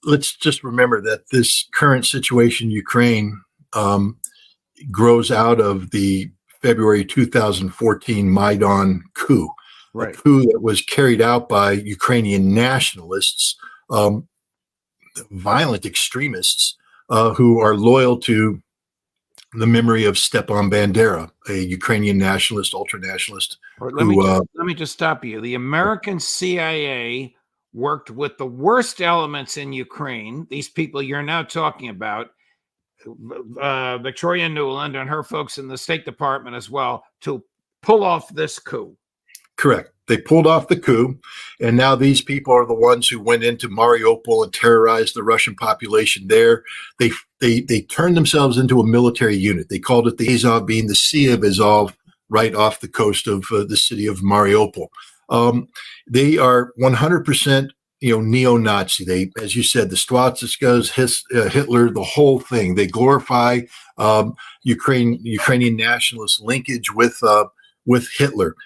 let's just remember that this current situation in Ukraine grows out of the February 2014 Maidan coup, a Right. coup that was carried out by Ukrainian nationalists, violent extremists who are loyal to the memory of Stepan Bandera, a Ukrainian nationalist, ultra-nationalist. Let me just stop you. The American CIA worked with the worst elements in Ukraine, these people you're now talking about, Victoria Nuland and her folks in the State Department as well, to pull off this coup. Correct. They pulled off the coup, and now these people are the ones who went into Mariupol and terrorized the Russian population there. They turned themselves into a military unit. They called it the Azov, being the Sea of Azov, right off the coast of the city of Mariupol. They are 100%, neo-Nazi. They, as you said, the swastikas, Hitler, the whole thing. They glorify Ukrainian nationalist linkage with Hitler.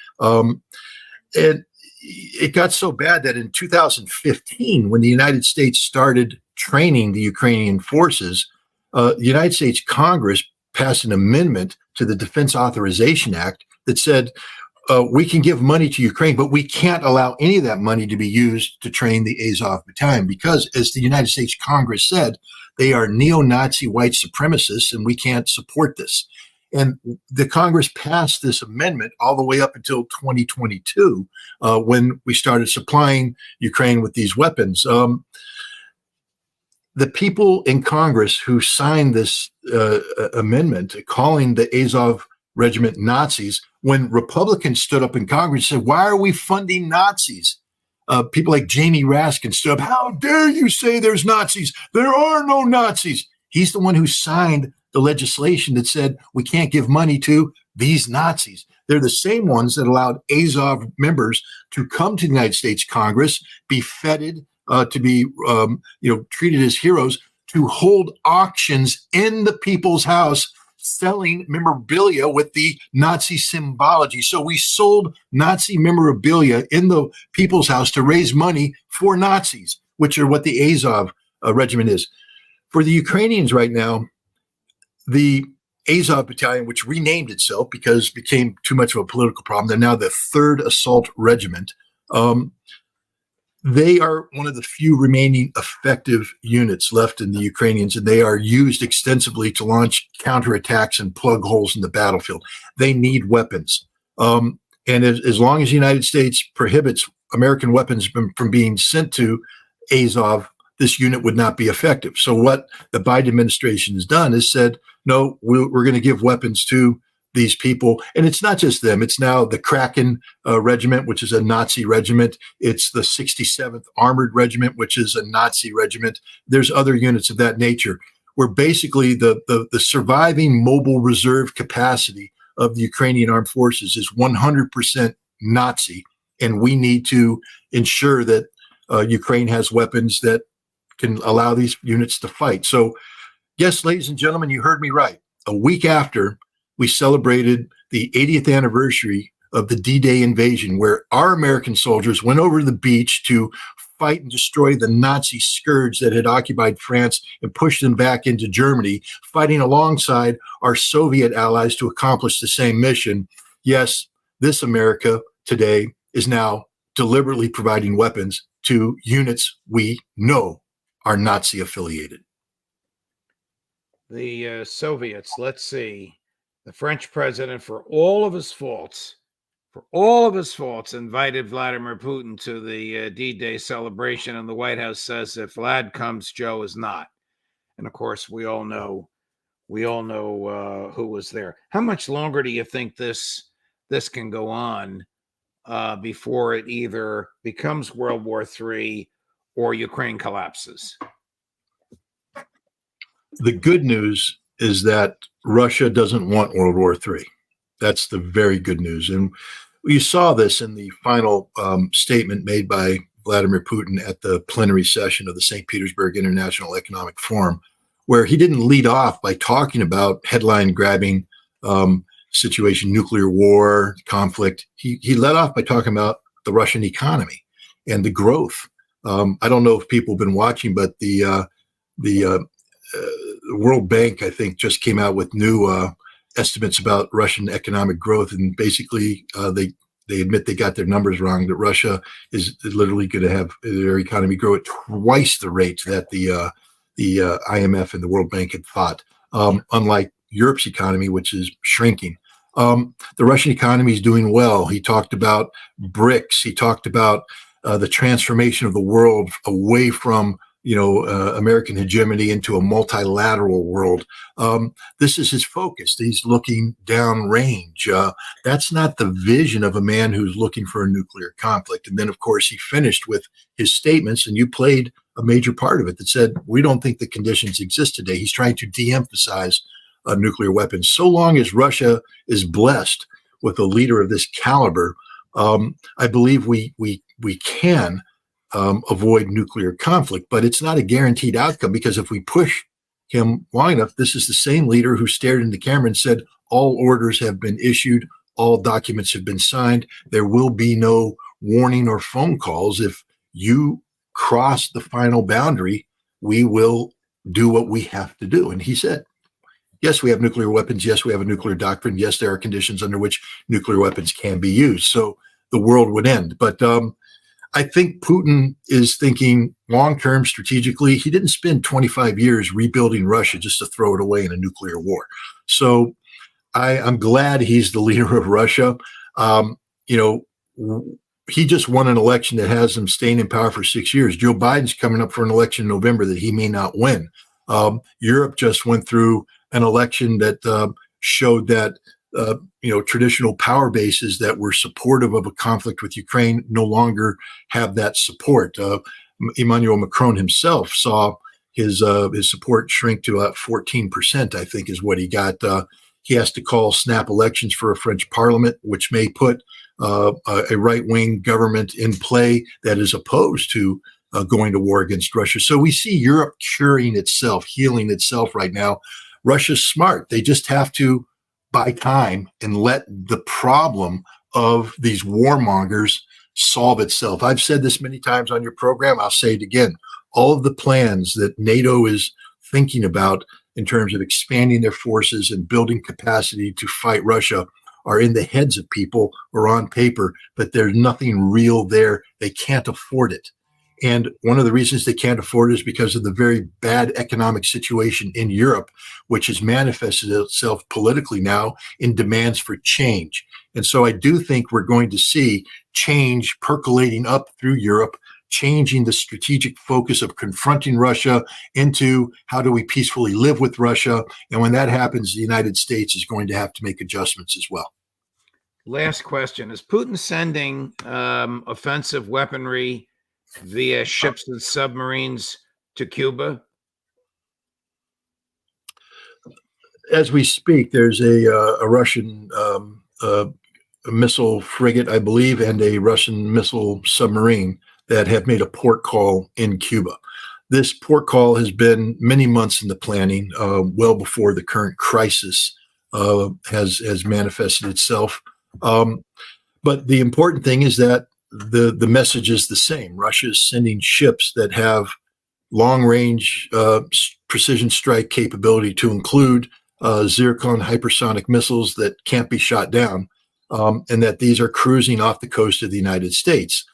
And it got so bad that in 2015, when the United States started training the Ukrainian forces, the United States Congress passed an amendment to the Defense Authorization Act that said we can give money to Ukraine, but we can't allow any of that money to be used to train the Azov Battalion because, as the United States Congress said, they are neo-Nazi white supremacists and we can't support this. And the Congress passed this amendment all the way up until 2022, when we started supplying Ukraine with these weapons. The people in Congress who signed this amendment calling the Azov Regiment Nazis, when Republicans stood up in Congress and said, why are we funding Nazis? People like Jamie Raskin stood up, how dare you say there's Nazis? There are no Nazis. He's the one who signed the legislation that said we can't give money to these Nazis. They're the same ones that allowed Azov members to come to the United States Congress, be feted, to be treated as heroes, to hold auctions in the People's House, selling memorabilia with the Nazi symbology. So we sold Nazi memorabilia in the People's House to raise money for Nazis, which are what the Azov regiment is. For the Ukrainians right now, the Azov Battalion, which renamed itself because it became too much of a political problem, they're now the 3rd Assault Regiment. They are one of the few remaining effective units left in the Ukrainians, and they are used extensively to launch counterattacks and plug holes in the battlefield. They need weapons. And as long as the United States prohibits American weapons from being sent to Azov, this unit would not be effective. So what the Biden administration has done is said, no, we're going to give weapons to these people. And it's not just them. It's now the Kraken Regiment, which is a Nazi regiment. It's the 67th Armored Regiment, which is a Nazi regiment. There's other units of that nature, where basically the surviving mobile reserve capacity of the Ukrainian armed forces is 100% Nazi. And we need to ensure that Ukraine has weapons that can allow these units to fight. So, yes, ladies and gentlemen, you heard me right. A week after we celebrated the 80th anniversary of the D-Day invasion, where our American soldiers went over to the beach to fight and destroy the Nazi scourge that had occupied France and pushed them back into Germany, fighting alongside our Soviet allies to accomplish the same mission. Yes, this America today is now deliberately providing weapons to units we know are Nazi affiliated. The Soviets, let's see, the French president, for all of his faults, invited Vladimir Putin to the D-Day celebration, and the White House says if Vlad comes, Joe is not. And of course, we all know who was there. How much longer do you think this can go on before it either becomes World War III or Ukraine collapses? The good news is that Russia doesn't want World War III. That's the very good news. And you saw this in the final statement made by Vladimir Putin at the plenary session of the St. Petersburg International Economic Forum, where he didn't lead off by talking about headline-grabbing situation, nuclear war, conflict. He led off by talking about the Russian economy and the growth I don't know if people have been watching, but the World Bank, I think, just came out with new estimates about Russian economic growth, and basically they admit they got their numbers wrong. That Russia is literally going to have their economy grow at twice the rate that the IMF and the World Bank had thought. Unlike Europe's economy, which is shrinking. The Russian economy is doing well. He talked about BRICS. He talked about the transformation of the world away from American hegemony into a multilateral world. This is his focus. He's looking downrange. That's not the vision of a man who's looking for a nuclear conflict. And then, of course, he finished with his statements, and you played a major part of it that said, we don't think the conditions exist today. He's trying to de-emphasize nuclear weapons. So long as Russia is blessed with a leader of this caliber, I believe we can avoid nuclear conflict, but it's not a guaranteed outcome, because if we push him long enough, this is the same leader who stared into the camera and said, all orders have been issued, all documents have been signed, there will be no warning or phone calls. If you cross the final boundary, we will do what we have to do. And he said, yes, we have nuclear weapons. Yes, we have a nuclear doctrine. Yes, there are conditions under which nuclear weapons can be used. So the world would end. But I think Putin is thinking long-term strategically. He didn't spend 25 years rebuilding Russia just to throw it away in a nuclear war. So I'm glad he's the leader of Russia. He just won an election that has him staying in power for 6 years. Joe Biden's coming up for an election in November that he may not win. Europe just went through an election that showed that traditional power bases that were supportive of a conflict with Ukraine no longer have that support. Emmanuel Macron himself saw his support shrink to about 14%, I think is what he got. He has to call snap elections for a French parliament, which may put a right-wing government in play that is opposed to going to war against Russia. So we see Europe curing itself, healing itself right now. Russia's smart. They just have to buy time and let the problem of these warmongers solve itself. I've said this many times on your program. I'll say it again. All of the plans that NATO is thinking about in terms of expanding their forces and building capacity to fight Russia are in the heads of people or on paper, but there's nothing real there. They can't afford it. And one of the reasons they can't afford it is because of the very bad economic situation in Europe, which has manifested itself politically now in demands for change. And so I do think we're going to see change percolating up through Europe, changing the strategic focus of confronting Russia into how do we peacefully live with Russia. And when that happens, the United States is going to have to make adjustments as well. Last question. Is Putin sending offensive weaponry via ships and submarines to Cuba? As we speak, there's a Russian missile frigate, I believe, and a Russian missile submarine that have made a port call in Cuba. This port call has been many months in the planning, well before the current crisis has manifested itself. But the important thing is that the message is the same. Russia is sending ships that have long-range precision strike capability to include Zircon hypersonic missiles that can't be shot down, and that these are cruising off the coast of the United States.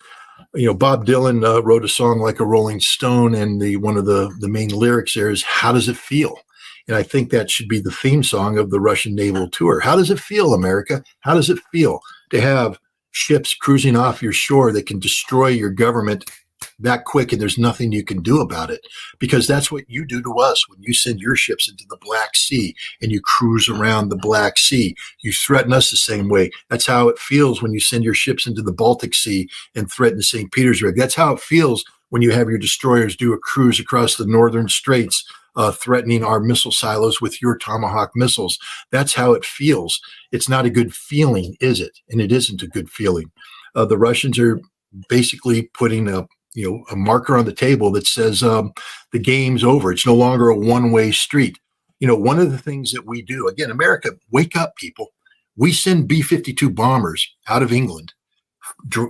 Bob Dylan wrote a song like a Rolling Stone, and one of the main lyrics there is, "How does it feel?" And I think that should be the theme song of the Russian naval tour. How does it feel, America? How does it feel to have ships cruising off your shore that can destroy your government that quick, and there's nothing you can do about it? Because that's what you do to us when you send your ships into the Black Sea and you cruise around the Black Sea. You threaten us the same way. That's how it feels when you send your ships into the Baltic Sea and threaten St. Petersburg. That's how it feels when you have your destroyers do a cruise across the northern straits, threatening our missile silos with your Tomahawk missiles. That's how it feels. It's not a good feeling, is it? And it isn't a good feeling. The Russians are basically putting a marker on the table that says the game's over. It's no longer a one-way street. One of the things that we do, again, America, wake up, people. We send B-52 bombers out of England,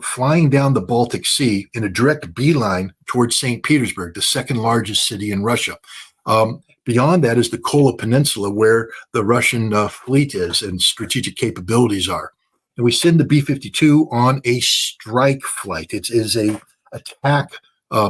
flying down the Baltic Sea in a direct beeline towards St. Petersburg, the second largest city in Russia. Beyond that is the Kola Peninsula, where the Russian fleet is and strategic capabilities are. And we send the B-52 on a strike flight. It is a attack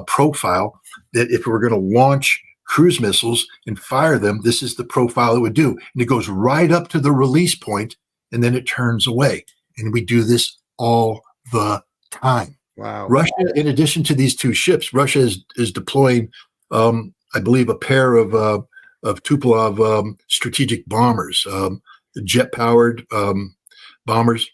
profile that if we're going to launch cruise missiles and fire them, this is the profile it would do. And it goes right up to the release point, and then it turns away. And we do this all the time. Wow. Russia, in addition to these two ships, Russia is deploying, I believe, a pair of Tupolev strategic bombers, jet-powered bombers.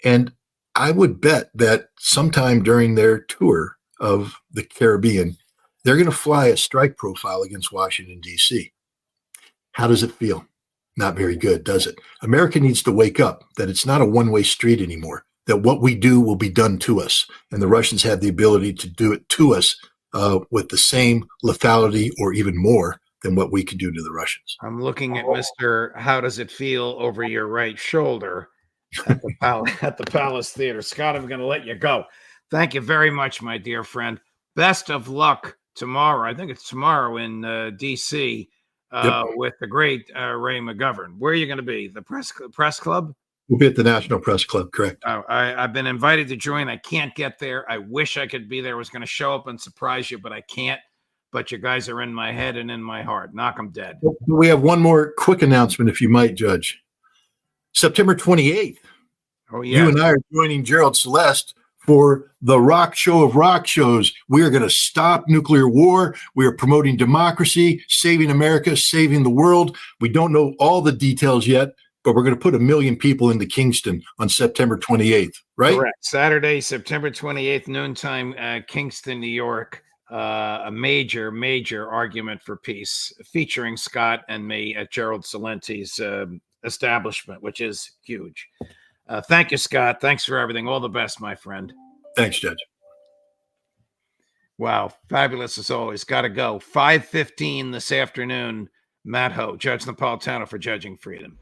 And I would bet that sometime during their tour of the Caribbean, they're going to fly a strike profile against Washington, D.C. How does it feel? Not very good, does it? America needs to wake up that it's not a one-way street anymore, that what we do will be done to us. And the Russians have the ability to do it to us with the same lethality or even more than what we can do to the Russians. I'm looking at Mr. How Does It Feel over your right shoulder at the Palace Theater. Scott, I'm going to let you go. Thank you very much, my dear friend. Best of luck tomorrow. I think it's tomorrow in D.C. With the great Ray McGovern. Where are you going to be? The press club? We'll be at the National Press Club, correct. I've been invited to join. I can't get there. I wish I could be there. I was going to show up and surprise you, but I can't. But you guys are in my head and in my heart. Knock 'em dead. We have one more quick announcement, if you might, Judge. September 28th. Oh, yeah. You and I are joining Gerald Celeste for the rock show of rock shows. We are going to stop nuclear war. We are promoting democracy, saving America, saving the world. We don't know all the details yet, but we're going to put 1 million people into Kingston on September 28th, right? Correct. Saturday, September 28th, noontime, Kingston, New York. A major, major argument for peace featuring Scott and me at Gerald Celeste's establishment, which is huge. Thank you, Scott. Thanks for everything. All the best, my friend. Thanks, Judge. Wow. Fabulous as always. Got to go. 5:15 this afternoon. Matt Ho, Judge Napolitano for Judging Freedom.